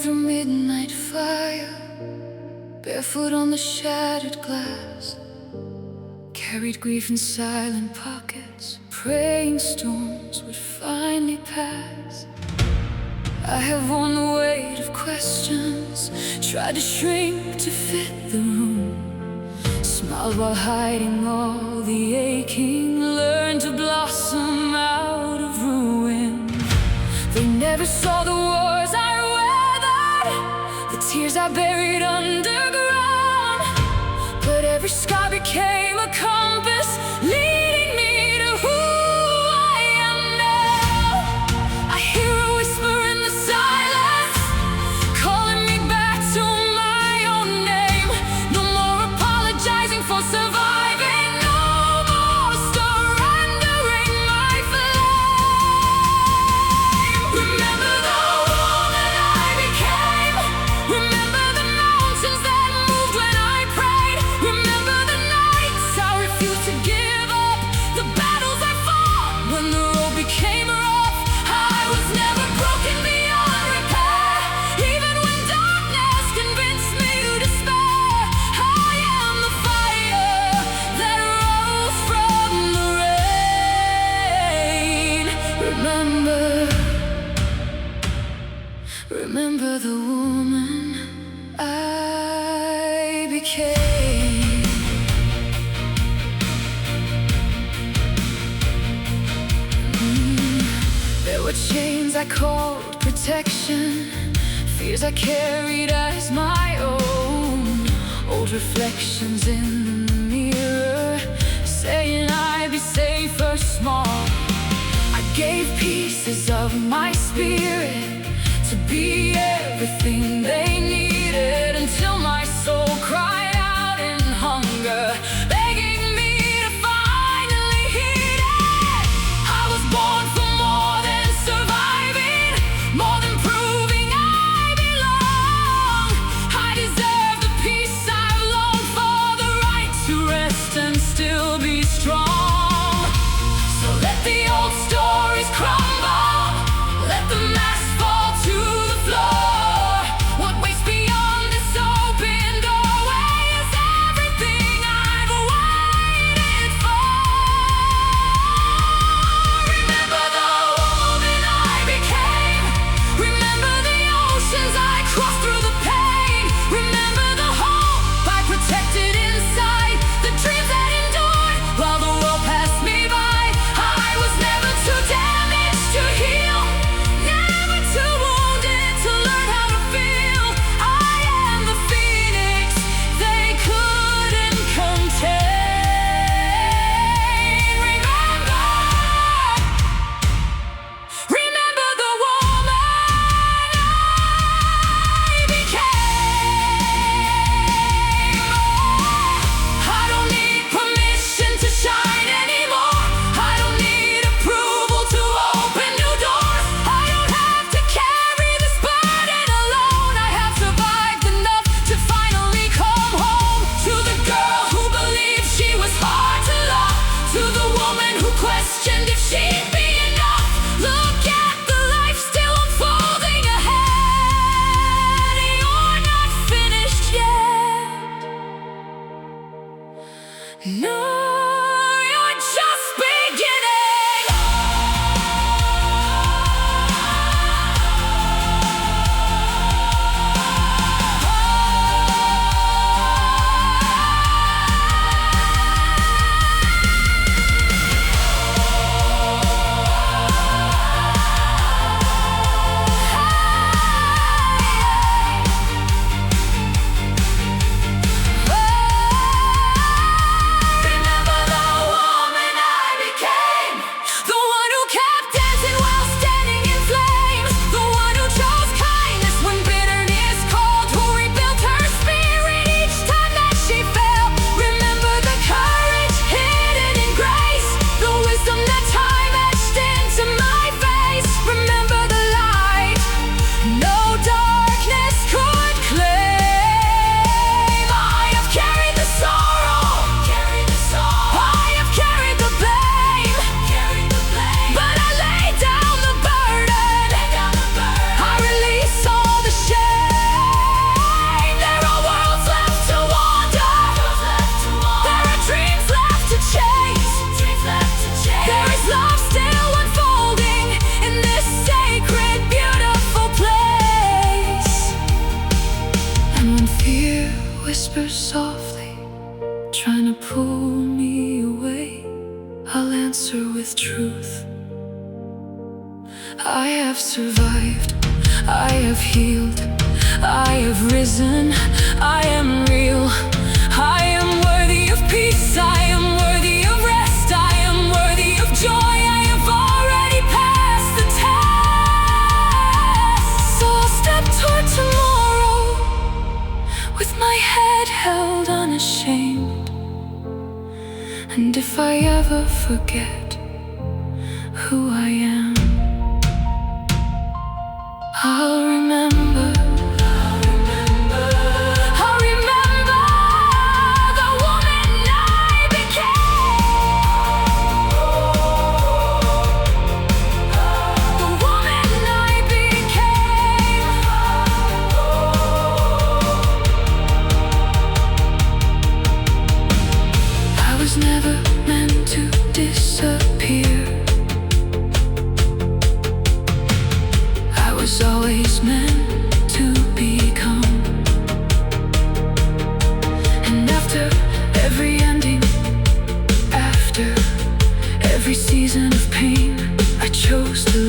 over midnight fire, barefoot on the shattered glass, carried grief in silent pockets, praying storms would finally pass. I have worn the weight of questions, tried to shrink to fit the room, smiled while hiding all the aching, learned to blossom out of ruin. They never saw the wars I weathered, the tears I buried underground, but every scar became a compass, leading me to who I am now. I hear a whisper in the silence, calling me back to my own name. No more apologizing for surviving, no more surrendering my flame. Remember the woman I became. Remember the mountains that moved when I prayed. Remember the nights I refused to give up, the battles I fought when the road became rough. I was never broken beyond repair, even when darkness convinced me to despair. I am the fire that rose from the rain. Remember the woman I became. There were chains I called protection, fears I carried as my own, old reflections in the mirror saying I'd be safer small. I gave pieces of my spirit to be everything they needed, until my soul cried out in hunger, begging me to finally heed it. I was born for more than surviving, more than proving I belong. I deserve the peace I've longed for, the right to rest and still be strong. So let the old stories crumble, let the mask fall to the floor. What waits beyond this open doorway is everything I've waited for. Remember the woman I became. Remember the oceans I crossed through the pain. Remember the hope I protected inside, the dreams that endured while the world passed me by. I was never too damaged to heal, never too wounded to learn how to feel. I am the phoenix they couldn't contain. Remember the woman I became. I don't need permission to shine anymore. I don't need approval to open new doors. I don't have to carry this burden alone. I have survived enough to finally come home. To the girl who believed she was hard to love, to the woman who questioned if she'd be enough. Look at the life still unfolding ahead. You're not finished yet. No, you're just beginning. with truth. I have survived, I have healed, I have risen, I am real. I am worthy of peace, I am worthy of rest, I am worthy of joy. I have already passed the test. So I'll step toward tomorrow with my head held unashamed. And if I ever forget who I am, I'll remember the woman I became. The woman I became. I was never meant to disappear. I was always meant to become. And after every ending, after every season of pain, I chose to